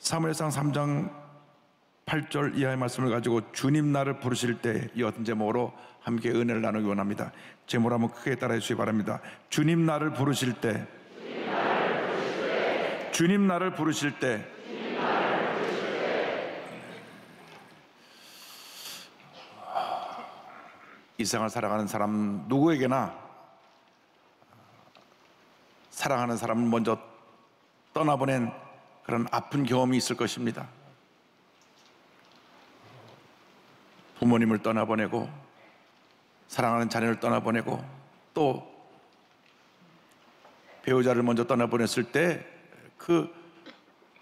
사무엘상 3장 8절 이하의 말씀을 가지고 주님 나를 부르실 때 이 어떤 제목으로 함께 은혜를 나누기 원합니다. 제목을 한번 크게 따라해 주시기 바랍니다. 주님 나를 부르실 때, 주님 나를 부르실 때, 이 세상을 살아가는 사람 누구에게나 사랑하는 사람을 먼저 떠나보낸 그런 아픈 경험이 있을 것입니다. 부모님을 떠나보내고 사랑하는 자녀를 떠나보내고 또 배우자를 먼저 떠나보냈을 때 그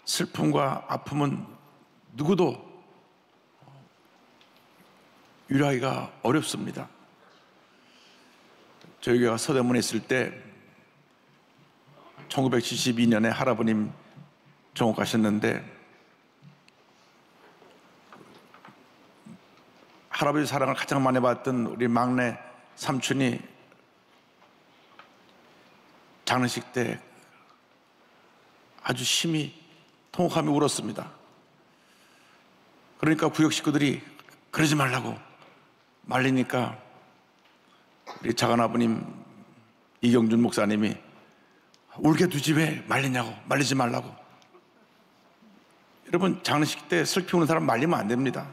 슬픔과 아픔은 누구도 유라기가 어렵습니다. 저희 교회가 서대문에 있을 때 1972년에 할아버님 정옥하셨는데 할아버지 사랑을 가장 많이 받던 우리 막내 삼촌이 장례식 때 아주 심히 통곡하며 울었습니다. 그러니까 구역 식구들이 그러지 말라고 말리니까 우리 작은아버님 이경준 목사님이 울게 두지 왜 말리냐고, 말리지 말라고. 여러분, 장례식 때 슬피 우는 사람 말리면 안 됩니다.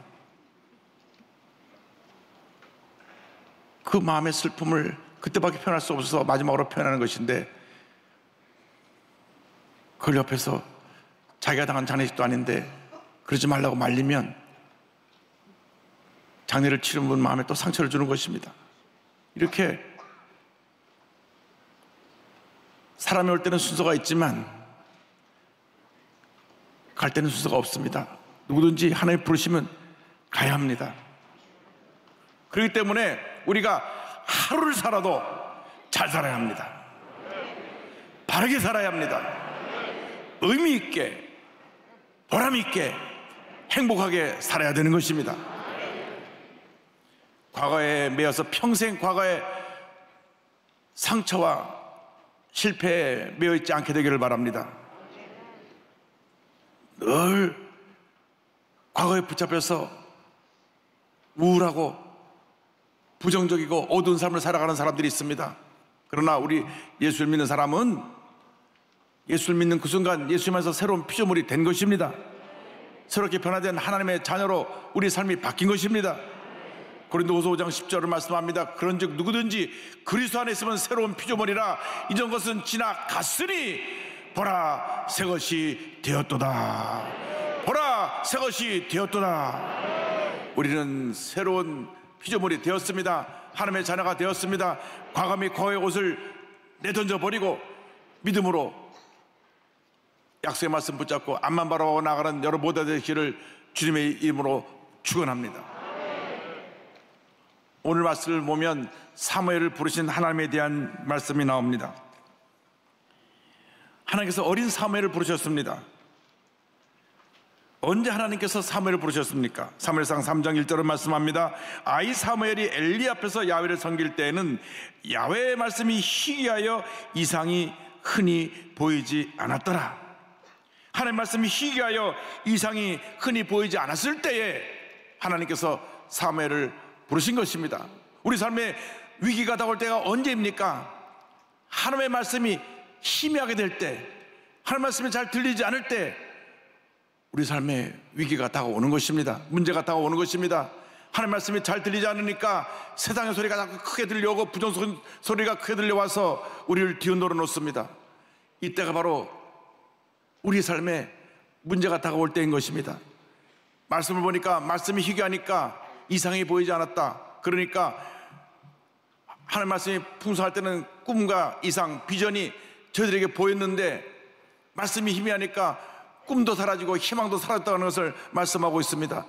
그 마음의 슬픔을 그때밖에 표현할 수 없어서 마지막으로 표현하는 것인데 그걸 옆에서 자기가 당한 장례식도 아닌데 그러지 말라고 말리면 장례를 치른 분 마음에 또 상처를 주는 것입니다. 이렇게 사람이 올 때는 순서가 있지만 갈 때는 순서가 없습니다. 누구든지 하나님 부르시면 가야 합니다. 그렇기 때문에 우리가 하루를 살아도 잘 살아야 합니다. 바르게 살아야 합니다. 의미 있게, 보람 있게, 행복하게 살아야 되는 것입니다. 과거에 매여서 평생 과거의 상처와 실패에 매여 있지 않게 되기를 바랍니다. 늘 과거에 붙잡혀서 우울하고 부정적이고 어두운 삶을 살아가는 사람들이 있습니다. 그러나 우리 예수를 믿는 사람은 예수를 믿는 그 순간 예수님에서 새로운 피조물이 된 것입니다. 새롭게 변화된 하나님의 자녀로 우리 삶이 바뀐 것입니다. 고린도후서 5장 10절을 말씀합니다. 그런즉 누구든지 그리스도 안에 있으면 새로운 피조물이라 이전 것은 지나갔으니 보라 새 것이 되었도다. 보라 새 것이 되었도다. 우리는 새로운 피조물이 되었습니다. 하나님의 자녀가 되었습니다. 과거 및 과거의 옷을 내던져 버리고 믿음으로 약속의 말씀 붙잡고 앞만 바라보고 나가는 여러 모두가 되시기를 주님의 이름으로 축원합니다. 오늘 말씀을 보면 사무엘을 부르신 하나님에 대한 말씀이 나옵니다. 하나님께서 어린 사무엘을 부르셨습니다. 언제 하나님께서 사무엘을 부르셨습니까? 사무엘상 3장 1절을 말씀합니다. 아이 사무엘이 엘리 앞에서 야훼를 섬길 때에는 야훼의 말씀이 희귀하여 이상이 흔히 보이지 않았더라. 하나님의 말씀이 희귀하여 이상이 흔히 보이지 않았을 때에 하나님께서 사무엘을 부르신 것입니다. 우리 삶에 위기가 다가올 때가 언제입니까? 하나님의 말씀이 희미하게 될 때, 하나님의 말씀이 잘 들리지 않을 때 우리 삶에 위기가 다가오는 것입니다. 문제가 다가오는 것입니다. 하나님의 말씀이 잘 들리지 않으니까 세상의 소리가 자꾸 크게 들려오고 부정 소리가 크게 들려와서 우리를 뒤흔들어 놓습니다. 이때가 바로 우리 삶에 문제가 다가올 때인 것입니다. 말씀을 보니까 말씀이 희귀하니까 이상이 보이지 않았다. 그러니까 하나님 말씀이 풍성할 때는 꿈과 이상, 비전이 저희들에게 보였는데 말씀이 희미하니까 꿈도 사라지고 희망도 사라졌다는 것을 말씀하고 있습니다.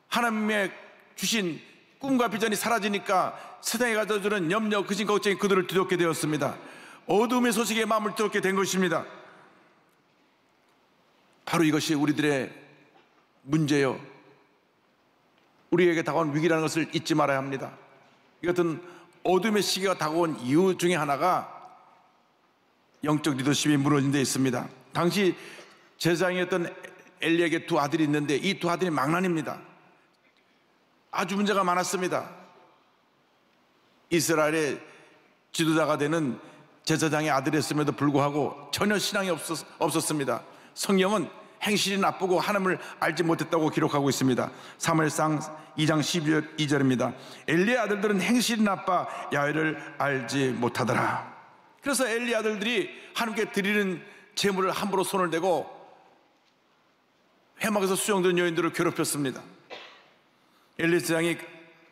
하나님의 주신 꿈과 비전이 사라지니까 세상에 가져주는 염려, 근심, 걱정이 그들을 두렵게 되었습니다. 어둠의 소식에 마음을 두렵게 된 것입니다. 바로 이것이 우리들의 문제요, 우리에게 다가온 위기라는 것을 잊지 말아야 합니다. 이 같은 어둠의 시기가 다가온 이유 중에 하나가 영적 리더십이 무너진 데 있습니다. 당시 제사장이었던 엘리에게 두 아들이 있는데 이 두 아들이 망난입니다. 아주 문제가 많았습니다. 이스라엘의 지도자가 되는 제사장의 아들이었음에도 불구하고 전혀 신앙이 없었습니다. 성경은 행실이 나쁘고 하나님을 알지 못했다고 기록하고 있습니다. 사무엘상 2장 12절입니다. 엘리의 아들들은 행실이 나빠 야훼를 알지 못하더라. 그래서 엘리 아들들이 하나님께 드리는 제물을 함부로 손을 대고 회막에서 수용된 여인들을 괴롭혔습니다. 엘리 제사장이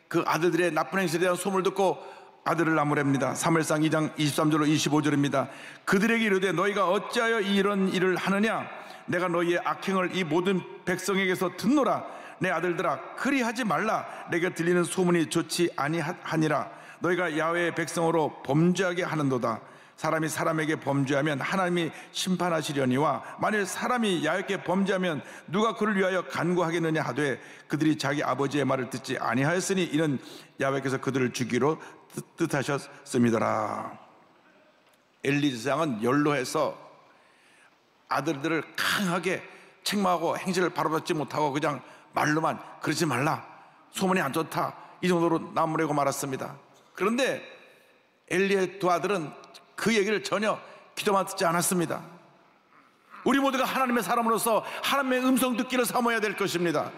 그 아들들의 나쁜 행실에 대한 소문을 듣고 아들을 나무랍니다. 사무엘상 2장 23절로 25절입니다. 그들에게 이르되 너희가 어찌하여 이런 일을 하느냐? 내가 너희의 악행을 이 모든 백성에게서 듣노라. 내 아들들아 그리하지 말라. 내게 들리는 소문이 좋지 아니하니라. 너희가 야훼의 백성으로 범죄하게 하는도다. 사람이 사람에게 범죄하면 하나님이 심판하시려니와 만일 사람이 야훼께 범죄하면 누가 그를 위하여 간구하겠느냐 하되 그들이 자기 아버지의 말을 듣지 아니하였으니 이는 야훼께서 그들을 죽이기로 뜻하셨음이더라. 엘리 제사장은 연로해서 아들들을 강하게 책망하고 행실을 바로잡지 못하고 그냥 말로만 그러지 말라, 소문이 안 좋다, 이 정도로 나무라고 말았습니다. 그런데 엘리의 두 아들은 그 얘기를 전혀 귀담아 듣지 않았습니다. 우리 모두가 하나님의 사람으로서 하나님의 음성 듣기를 사모해야 될 것입니다.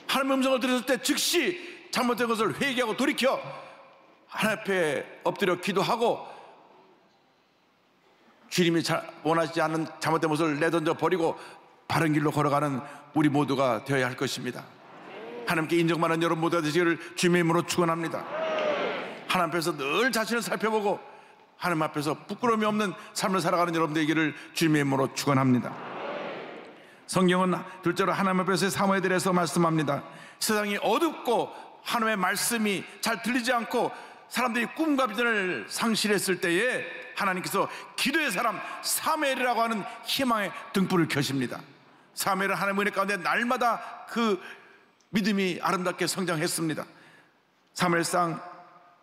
하나님의 음성을 들었을 때 즉시 잘못된 것을 회개하고 돌이켜 하나님 앞에 엎드려 기도하고 주님이 원하지 않는 잘못된 것을 내던져 버리고 바른 길로 걸어가는 우리 모두가 되어야 할 것입니다. 하나님께 인정받는 여러분 모두가 되시기를 주님의 이름으로 축원합니다. 하나님 앞에서 늘 자신을 살펴보고 하나님 앞에서 부끄러움이 없는 삶을 살아가는 여러분 되기를 주님의 이름으로 축원합니다. 성경은 둘째로 하나님 앞에서의 사모에 대해서 말씀합니다. 세상이 어둡고 하나님의 말씀이 잘 들리지 않고 사람들이 꿈과 비전을 상실했을 때에 하나님께서 기도의 사람 사무엘이라고 하는 희망의 등불을 켜십니다. 사무엘은 하나님의 은혜 가운데 날마다 그 믿음이 아름답게 성장했습니다. 사무엘상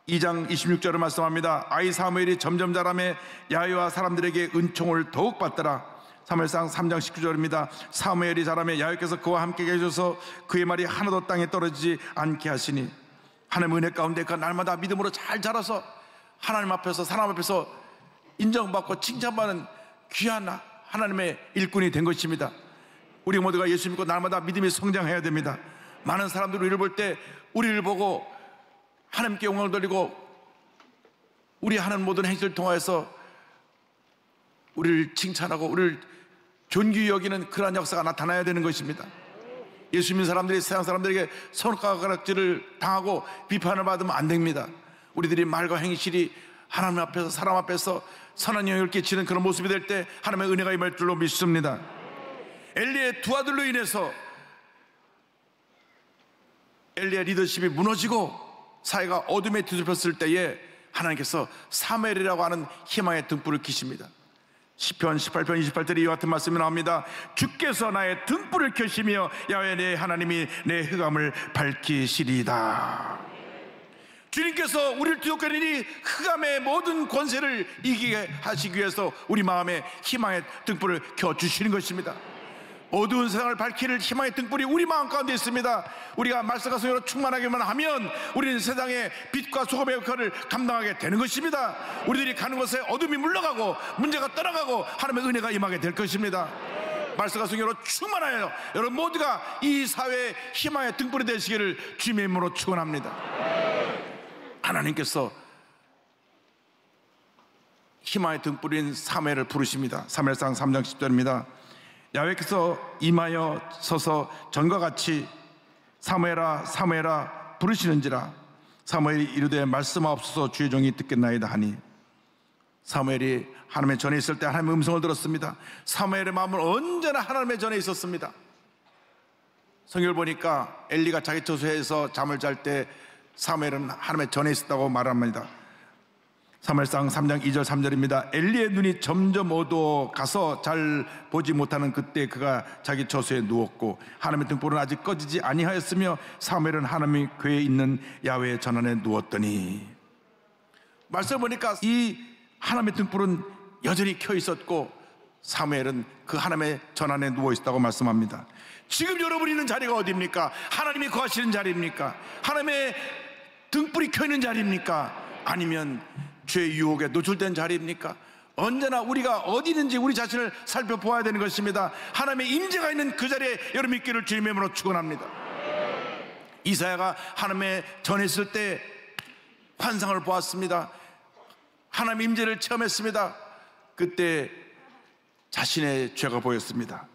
2장 26절을 말씀합니다. 아이 사무엘이 점점 자라매 야훼와 사람들에게 은총을 더욱 받더라. 사무엘상 3장 19절입니다. 사무엘이 자라매 야훼께서 그와 함께 계셔서 그의 말이 하나도 땅에 떨어지지 않게 하시니 하나님의 은혜 가운데 그 날마다 믿음으로 잘 자라서 하나님 앞에서 사람 앞에서 인정받고 칭찬받는 귀한 하나님의 일꾼이 된 것입니다. 우리 모두가 예수 믿고 날마다 믿음이 성장해야 됩니다. 많은 사람들이 우리를 볼 때 우리를 보고 하나님께 영광을 돌리고 우리 하는 모든 행실을 통하여서 우리를 칭찬하고 우리를 존귀히 여기는 그러한 역사가 나타나야 되는 것입니다. 예수 믿는 사람들이 세상 사람들에게 손가락질을 당하고 비판을 받으면 안 됩니다. 우리들이 말과 행실이 하나님 앞에서 사람 앞에서 선한 영향을 끼치는 그런 모습이 될 때 하나님의 은혜가 임할 줄로 믿습니다. 엘리의 두 아들로 인해서 엘리의 리더십이 무너지고 사회가 어둠에 뒤덮였을 때에 하나님께서 사무엘이라고 하는 희망의 등불을 켜십니다. 시편 18편 28절에 이와 같은 말씀이 나옵니다. 주께서 나의 등불을 켜시며 야훼 내 하나님이 내 흑암을 밝히시리이다. 주님께서 우리를 뒤덮거리니 흑암의 모든 권세를 이기게 하시기 위해서 우리 마음에 희망의 등불을 켜주시는 것입니다. 어두운 세상을 밝힐 희망의 등불이 우리 마음 가운데 있습니다. 우리가 말씀과 성령으로 충만하기만 하면 우리는 세상의 빛과 소금의 역할을 감당하게 되는 것입니다. 우리들이 가는 곳에 어둠이 물러가고 문제가 떠나가고 하나님의 은혜가 임하게 될 것입니다. 말씀과 성령으로 충만하여 여러분 모두가 이 사회의 희망의 등불이 되시기를 주님의 이름으로 축원합니다. 하나님께서 희망의 등불인 사무엘을 부르십니다. 사무엘상 3장 10절입니다. 야훼께서 임하여 서서 전과 같이 사무엘아 사무엘아 부르시는지라. 사무엘이 이르되 말씀하옵소서 주의 종이 듣겠나이다 하니 사무엘이 하나님의 전에 있을 때 하나님의 음성을 들었습니다. 사무엘의 마음은 언제나 하나님의 전에 있었습니다. 성경을 보니까 엘리가 자기 처소에서 잠을 잘 때 사무엘은 하나님의 전에 있었다고 말합니다. 사무엘상 3장 2절 3절입니다. 엘리의 눈이 점점 어두워 가서 잘 보지 못하는 그때 그가 자기 처소에 누웠고 하나님의 등불은 아직 꺼지지 아니하였으며 사무엘은 하나님의 궤에 있는 야훼의 전안에 누웠더니. 말씀을 보니까 이 하나님의 등불은 여전히 켜 있었고 사무엘은 그 하나님의 전 안에 누워 있다고 말씀합니다. 지금 여러분이 있는 자리가 어디입니까? 하나님이 거하시는 자리입니까? 하나님의 등불이 켜 있는 자리입니까? 아니면 죄의 유혹에 노출된 자리입니까? 언제나 우리가 어디 있는지 우리 자신을 살펴보아야 되는 것입니다. 하나님의 임재가 있는 그 자리에 여러분 있기를 주님의 이름으로 축원합니다. 이사야가 하나님의 전에 있을 때 환상을 보았습니다. 하나님의 임재를 체험했습니다. 그때 자신의 죄가 보였습니다.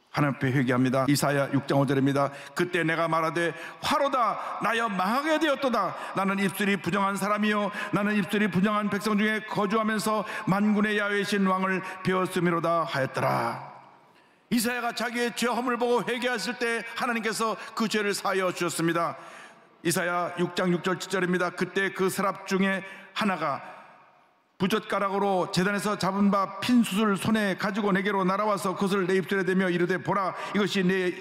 하나님 앞에 회개합니다. 이사야 6장 5절입니다. 그때 내가 말하되 화로다 나여 망하게 되었도다. 나는 입술이 부정한 사람이요 나는 입술이 부정한 백성 중에 거주하면서 만군의 야훼신 왕을 배웠음이로다 하였더라. 이사야가 자기의 죄 허물을 보고 회개했을 때 하나님께서 그 죄를 사하여 주셨습니다. 이사야 6장 6절 7절입니다. 그때 그 서랍 중에 하나가 부젓가락으로 제단에서 잡은 바 핀 숯을 손에 가지고 내게로 날아와서 그것을 내 입술에 대며 이르되 보라 이것이 내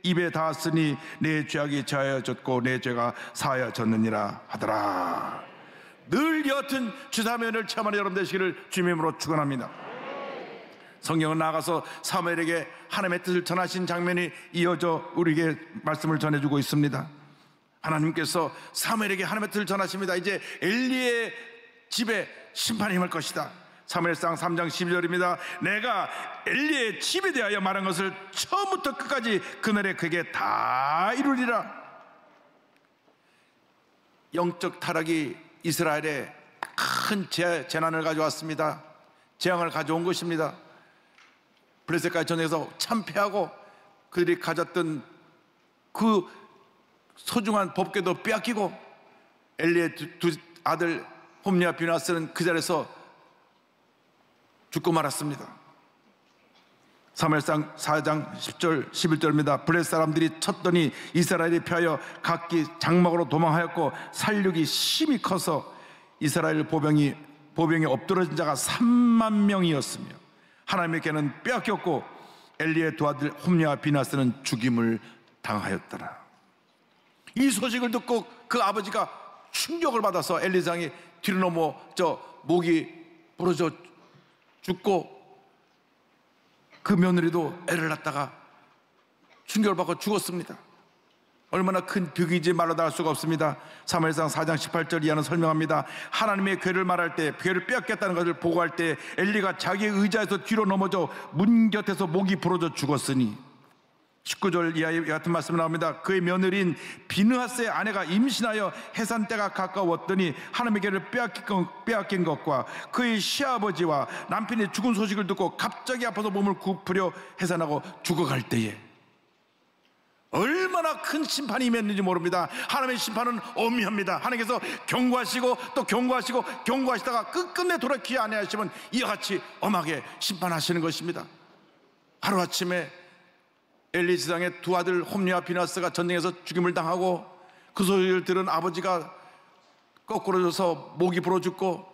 입에 닿았으니 내 죄악이 제하여졌고 내 죄가 사하여졌느니라 하더라. 늘 여하튼 주사면을 체험하는 여러분 되시기를 주님의 이름으로 축원합니다. 성경은 나아가서 사무엘에게 하나님의 뜻을 전하신 장면이 이어져 우리에게 말씀을 전해주고 있습니다. 하나님께서 사무엘에게 하나님의 뜻을 전하십니다. 이제 엘리의 집에 심판이 임할 것이다. 사무엘상 3장 12절입니다. 내가 엘리의 집에 대하여 말한 것을 처음부터 끝까지 그날에 그에게 다 이루리라. 영적 타락이 이스라엘에 큰 재난을 가져왔습니다. 재앙을 가져온 것입니다. 블레셋까지 전쟁에서 참패하고 그들이 가졌던 그 소중한 법궤도 빼앗기고 엘리의 두 아들 홈리와 비나스는 그 자리에서 죽고 말았습니다. 사무엘상 4장 10절 11절입니다. 블레셋 사람들이 쳤더니 이스라엘이 피하여 각기 장막으로 도망하였고 살육이 심히 커서 이스라엘 보병이 엎드러진 자가 3만 명이었으며 하나님께는 빼앗겼고 엘리의 두 아들 홈리와 비나스는 죽임을 당하였더라. 이 소식을 듣고 그 아버지가 충격을 받아서 엘리장이 뒤로 넘어 목이 부러져 죽고 그 며느리도 애를 낳다가 충격을 받고 죽었습니다. 얼마나 큰 득인지 말로 다 할 수가 없습니다. 사무엘상 4장 18절 이하는 설명합니다. 하나님의 괴를 말할 때 괴를 빼앗겼다는 것을 보고할 때 엘리가 자기의 의자에서 뒤로 넘어져 문 곁에서 목이 부러져 죽었으니 19절 이하의 같은 말씀이 나옵니다. 그의 며느리인 비느하스의 아내가 임신하여 해산 때가 가까웠더니 하나님의 괴를 빼앗긴 것과 그의 시아버지와 남편이 죽은 소식을 듣고 갑자기 아파서 몸을 굽으려 해산하고 죽어갈 때에 얼마나 큰 심판이 임했는지 모릅니다. 하나님의 심판은 엄미합니다. 하나님께서 경고하시고 또 경고하시고 경고하시다가 끝끝내 돌이키지 아니하시면 이와 같이 엄하게 심판하시는 것입니다. 하루아침에 엘리 지상의 두 아들 홈리와 비나스가 전쟁에서 죽임을 당하고 그 소리를 들은 아버지가 거꾸로져서 목이 부러 죽고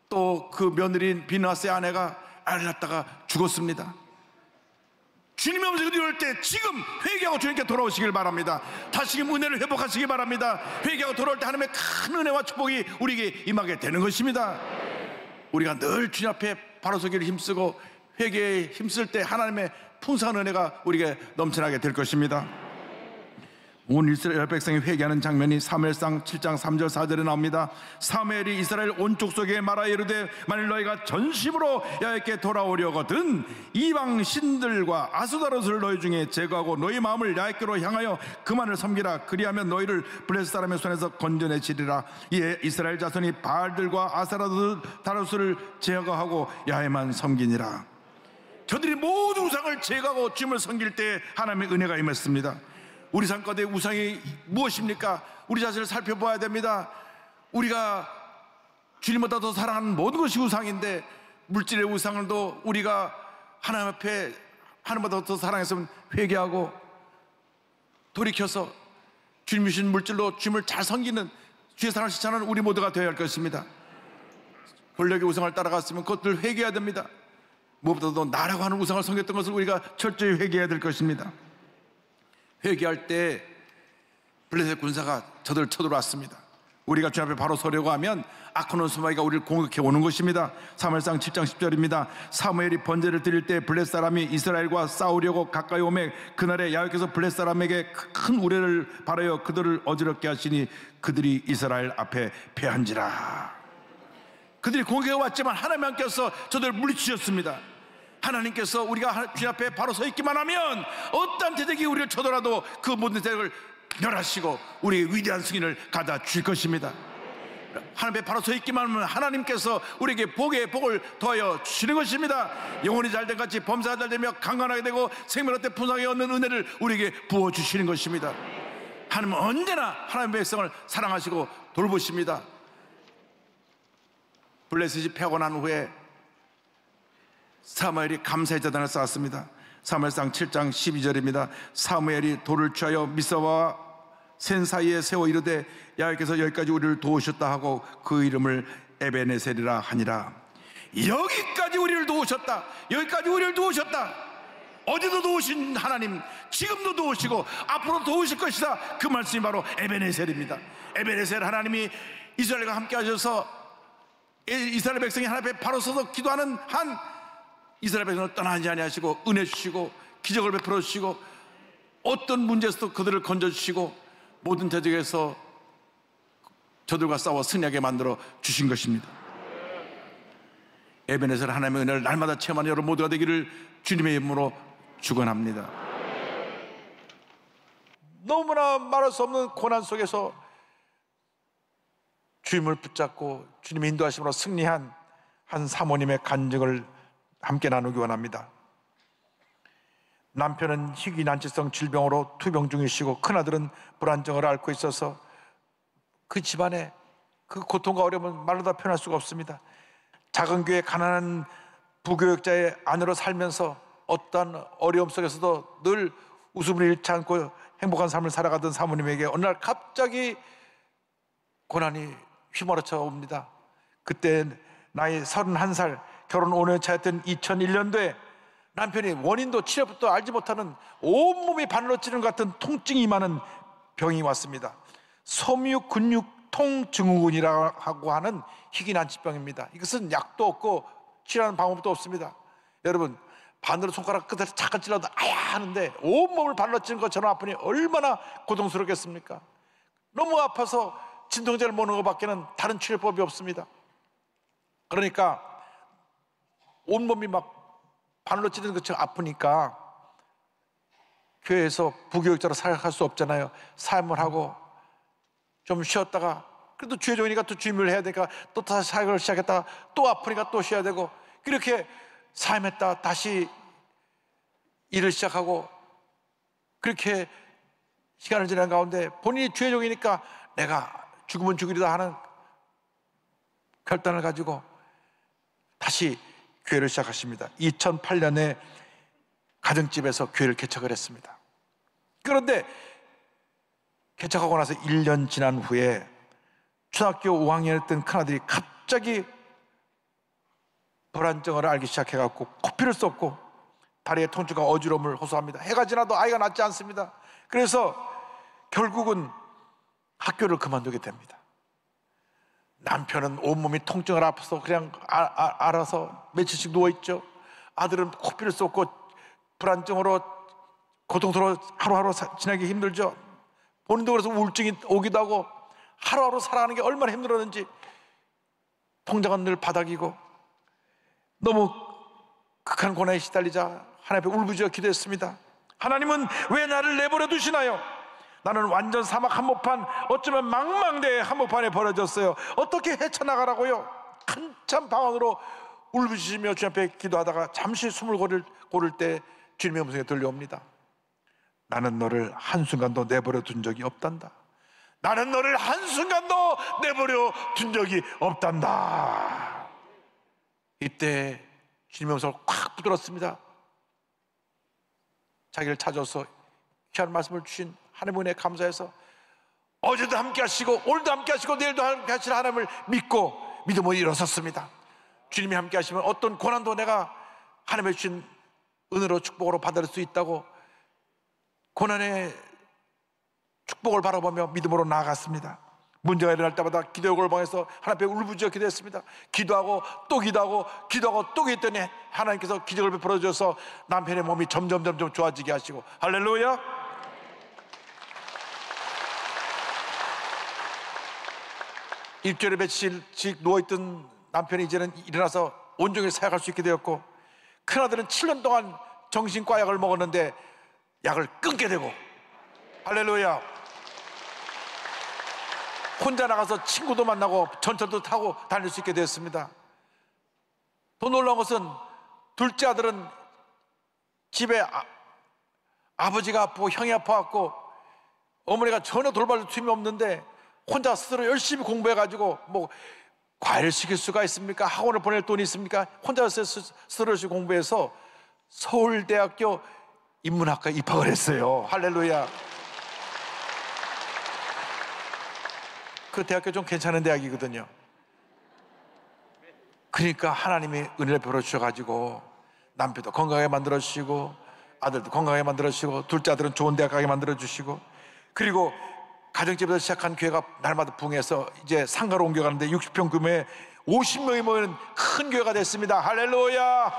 또 그 며느리인 비나스의 아내가 애를 낳다가 죽었습니다. 주님의 음성이 들려올 때 지금 회개하고 주님께 돌아오시길 바랍니다. 다시금 은혜를 회복하시기 바랍니다. 회개하고 돌아올 때 하나님의 큰 은혜와 축복이 우리에게 임하게 되는 것입니다. 우리가 늘 주님 앞에 바로 서기를 힘쓰고 회개에 힘쓸 때 하나님의 풍성한 은혜가 우리에게 넘쳐나게 될 것입니다. 온 이스라엘 백성이 회개하는 장면이 사무엘상 7장 3절 4절에 나옵니다. 사무엘이 이스라엘 온 족속에게 말하여 이르되 만일 너희가 전심으로 야훼께 돌아오려거든 이방 신들과 아스다롯을 너희 중에 제거하고 너희 마음을 야훼께로 향하여 그만을 섬기라. 그리하면 너희를 블레셋 사람의 손에서 건져내시리라. 이에 이스라엘 자손이 바알들과 아스다롯을 제거하고 야훼만 섬기니라. 저들이 모든 우상을 제거하고 주님을 섬길 때 하나님의 은혜가 임했습니다. 우리 삶 가운데 우상이 무엇입니까? 우리 자신을 살펴봐야 됩니다. 우리가 주님보다 더 사랑하는 모든 것이 우상인데 물질의 우상도 우리가 하나님 앞에 하나님보다 더 사랑했으면 회개하고 돌이켜서 주님 주신 물질로 주님을 잘 섬기는 주의 사랑을 실천하는 우리 모두가 되어야 할 것입니다. 권력의 우상을 따라갔으면 그것들 회개해야 됩니다. 무엇보다도 나라고 하는 우상을 섬겼던 것을 우리가 철저히 회개해야 될 것입니다. 회개할 때 블레셋 군사가 저들을 쳐들어왔습니다. 우리가 주 앞에 바로 서려고 하면 악한 원수마귀가 우리를 공격해 오는 것입니다. 사무엘상 7장 10절입니다. 사무엘이 번제를 드릴 때 블레 사람이 이스라엘과 싸우려고 가까이 오매 그날에 야훼께서 블레 사람에게 큰 우레를 발하여 그들을 어지럽게 하시니 그들이 이스라엘 앞에 패한지라. 그들이 공격해 왔지만 하나님께서 저들을 물리치셨습니다. 하나님께서 우리가 주님 앞에 바로 서 있기만 하면 어떠한 대적이 우리를 쳐더라도 그 모든 대적을 멸하시고 우리의 위대한 승인을 가다 줄 것입니다. 하나님 앞에 바로 서 있기만 하면 하나님께서 우리에게 복에 복을 더하여 주시는 것입니다. 영혼이 잘된 같이 범사가 잘되며 강건하게 되고 생명의 풍성하게 얻는 은혜를 우리에게 부어주시는 것입니다. 하나님은 언제나 하나님의 백성을 사랑하시고 돌보십니다. 블레셋이 패하고 난 후에 사무엘이 감사의 제단을 쌓았습니다. 사무엘상 7장 12절입니다. 사무엘이 돌을 취하여 미스바와 센 사이에 세워 이르되 야훼께서 여기까지 우리를 도우셨다 하고 그 이름을 에베네셀이라 하니라. 여기까지 우리를 도우셨다, 여기까지 우리를 도우셨다. 어제도 도우신 하나님 지금도 도우시고 앞으로 도우실 것이다. 그 말씀이 바로 에베네셀입니다. 에베네셀, 하나님이 이스라엘과 함께 하셔서 이스라엘 백성이 하나님 앞에 바로 서서 기도하는 한 이스라엘 백성을 떠나지 아니하시고 은혜 주시고 기적을 베풀어 주시고 어떤 문제에서도 그들을 건져주시고 모든 대적에서 저들과 싸워 승리하게 만들어 주신 것입니다. 에베네셀, 하나님의 은혜를 날마다 체험하는 여러분 모두가 되기를 주님의 이름으로 축원합니다. 너무나 말할 수 없는 고난 속에서 주님을 붙잡고 주님의 인도하심으로 승리한 한 사모님의 간증을 함께 나누기 원합니다. 남편은 희귀난치성 질병으로 투병 중이시고 큰아들은 불안정을 앓고 있어서 그 집안에 그 고통과 어려움은 말로 다 표현할 수가 없습니다. 작은 교회 가난한 부교역자의 아내로 살면서 어떠한 어려움 속에서도 늘 웃음을 잃지 않고 행복한 삶을 살아가던 사모님에게 어느 날 갑자기 고난이 휘몰아쳐 옵니다. 그때 나이 31살, 결혼 5년 차였던 2001년도에 남편이 원인도 치료부터 알지 못하는 온몸이 바늘로 찌르는 것 같은 통증이 임하는 병이 왔습니다. 섬유근육통증후군이라고 하는 희귀난치병입니다. 이것은 약도 없고 치료하는 방법도 없습니다. 여러분, 바늘로 손가락 끝에 잠깐 찔러도 아야 하는데 온몸을 바늘로 찌르는 것처럼 아프니 얼마나 고통스럽겠습니까? 너무 아파서 진통제를 먹는 것밖에는 다른 치료법이 없습니다. 그러니까 온몸이 막 바늘로 찌르는 것처럼 아프니까 교회에서 부교육자로 사역할 수 없잖아요. 사역을 하고 좀 쉬었다가 그래도 주의 종이니까 또 주임을 해야 되니까 또 다시 사역을 시작했다가 또 아프니까 또 쉬어야 되고 그렇게 사임했다 다시 일을 시작하고 그렇게 시간을 지난 가운데 본인이 주의 종이니까 내가 죽으면 죽으리다 하는 결단을 가지고 다시 교회를 시작하십니다. 2008년에 가정집에서 교회를 개척을 했습니다. 그런데 개척하고 나서 1년 지난 후에 초등학교 5학년이었던 큰아들이 갑자기 불안증을 앓기 시작해갖고 코피를 쏟고 다리의 통증과 어지러움을 호소합니다. 해가 지나도 아이가 낫지 않습니다. 그래서 결국은 학교를 그만두게 됩니다. 남편은 온몸이 통증을 아파서 그냥 알아서 며칠씩 누워있죠. 아들은 코피를 쏟고 불안증으로 고통스러워 하루하루 지나기 힘들죠. 본인도 그래서 우울증이 오기도 하고 하루하루 살아가는 게 얼마나 힘들었는지 통장은 늘 바닥이고 너무 극한 고난에 시달리자 하나님 앞에 울부짖어 기도했습니다. 하나님은 왜 나를 내버려 두시나요? 나는 완전 사막 한복판, 어쩌면 망망대해 한복판에 버려졌어요. 어떻게 헤쳐나가라고요? 한참 방언으로 울부짖으며 주님 앞에 기도하다가 잠시 숨을 고를 때 주님의 음성이 들려옵니다. 나는 너를 한순간도 내버려 둔 적이 없단다. 나는 너를 한순간도 내버려 둔 적이 없단다. 이때 주님의 음성을 꽉 붙들었습니다. 자기를 찾아서 귀한 말씀을 주신 하나님의 은혜에 감사해서 어제도 함께 하시고 오늘도 함께 하시고 내일도 함께 하실 하나님을 믿고 믿음으로 일어섰습니다. 주님이 함께 하시면 어떤 고난도 내가 하나님의 주신 은혜로 축복으로 받을 수 있다고 고난의 축복을 바라보며 믿음으로 나아갔습니다. 문제가 일어날 때마다 기도의 골방에서 하나님 앞에 울부짖어 기도했습니다. 기도하고 또 기도하고 기도하고 또 기도했더니 하나님께서 기적을 베풀어 주셔서 남편의 몸이 점점 좋아지게 하시고, 할렐루야. 일주일에 며칠씩 누워있던 남편이 이제는 일어나서 온종일 사역할 수 있게 되었고, 큰아들은 7년 동안 정신과 약을 먹었는데 약을 끊게 되고, 할렐루야. 혼자 나가서 친구도 만나고 전철도 타고 다닐 수 있게 되었습니다. 더 놀라운 것은 둘째 아들은 집에 아버지가 아프고 형이 아파갖고 어머니가 전혀 돌봐줄 틈이 없는데 혼자 스스로 열심히 공부해가지고, 뭐 과외를 시킬 수가 있습니까? 학원을 보낼 돈이 있습니까? 혼자 스스로 공부해서 서울대학교 인문학과에 입학을 했어요. 할렐루야. 그 대학교 좀 괜찮은 대학이거든요. 그러니까 하나님이 은혜를 베풀어 주셔가지고 남편도 건강하게 만들어 주시고 아들도 건강하게 만들어 주시고 둘째 아들은 좋은 대학 가게 만들어 주시고, 그리고 가정집에서 시작한 교회가 날마다 부흥해서 이제 상가로 옮겨가는데 60평 규모의 50명이 모이는 큰 교회가 됐습니다. 할렐루야.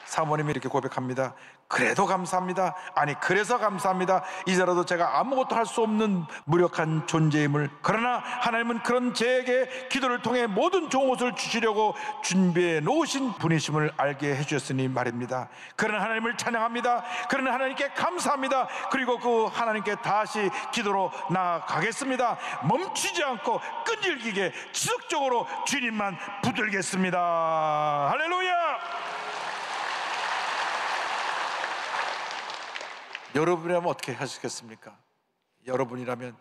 사모님이 이렇게 고백합니다. 그래도 감사합니다. 아니 그래서 감사합니다. 이제라도 제가 아무것도 할 수 없는 무력한 존재임을, 그러나 하나님은 그런 제에게 기도를 통해 모든 좋은 것을 주시려고 준비해 놓으신 분이심을 알게 해주셨으니 말입니다. 그러나 하나님을 찬양합니다. 그러나 하나님께 감사합니다. 그리고 그 하나님께 다시 기도로 나아가겠습니다. 멈추지 않고 끈질기게 지속적으로 주님만 붙들겠습니다. 할렐루야. 여러분이라면 어떻게 하시겠습니까? 여러분이라면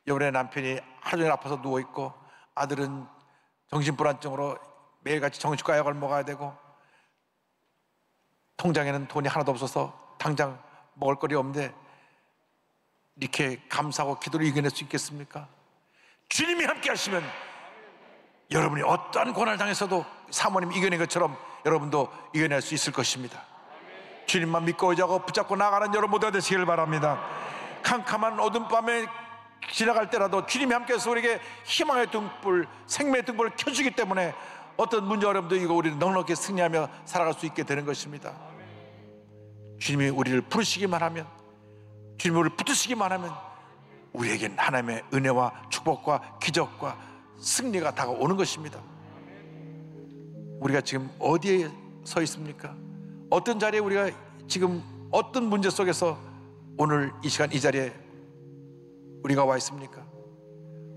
여러분의 남편이 하루 종일 아파서 누워있고 아들은 정신불안증으로 매일같이 정신과 약을 먹어야 되고 통장에는 돈이 하나도 없어서 당장 먹을 거리 없는데 이렇게 감사하고 기도를 이겨낼 수 있겠습니까? 주님이 함께 하시면 여러분이 어떠한 고난을 당했어도 사모님이 이겨낸 것처럼 여러분도 이겨낼 수 있을 것입니다. 주님만 믿고 의지하고 붙잡고 나가는 여러분 모두가 되시길 바랍니다. 캄캄한 어둠 밤에 지나갈 때라도 주님이 함께해서 우리에게 희망의 등불, 생명의 등불을 켜주기 때문에 어떤 문제 어려움도 이거 우리는 넉넉히 승리하며 살아갈 수 있게 되는 것입니다. 주님이 우리를 부르시기만 하면, 주님이 우리를 붙드시기만 하면 우리에겐 하나님의 은혜와 축복과 기적과 승리가 다가오는 것입니다. 우리가 지금 어디에 서 있습니까? 어떤 자리에 우리가 지금 어떤 문제 속에서 오늘 이 시간 이 자리에 우리가 와 있습니까?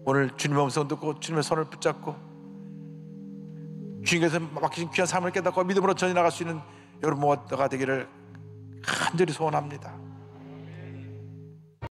오늘 주님의 음성 듣고 주님의 손을 붙잡고 주님께서 맡기신 귀한 삶을 깨닫고 믿음으로 전해 나갈 수 있는 여러분 모두가 되기를 간절히 소원합니다.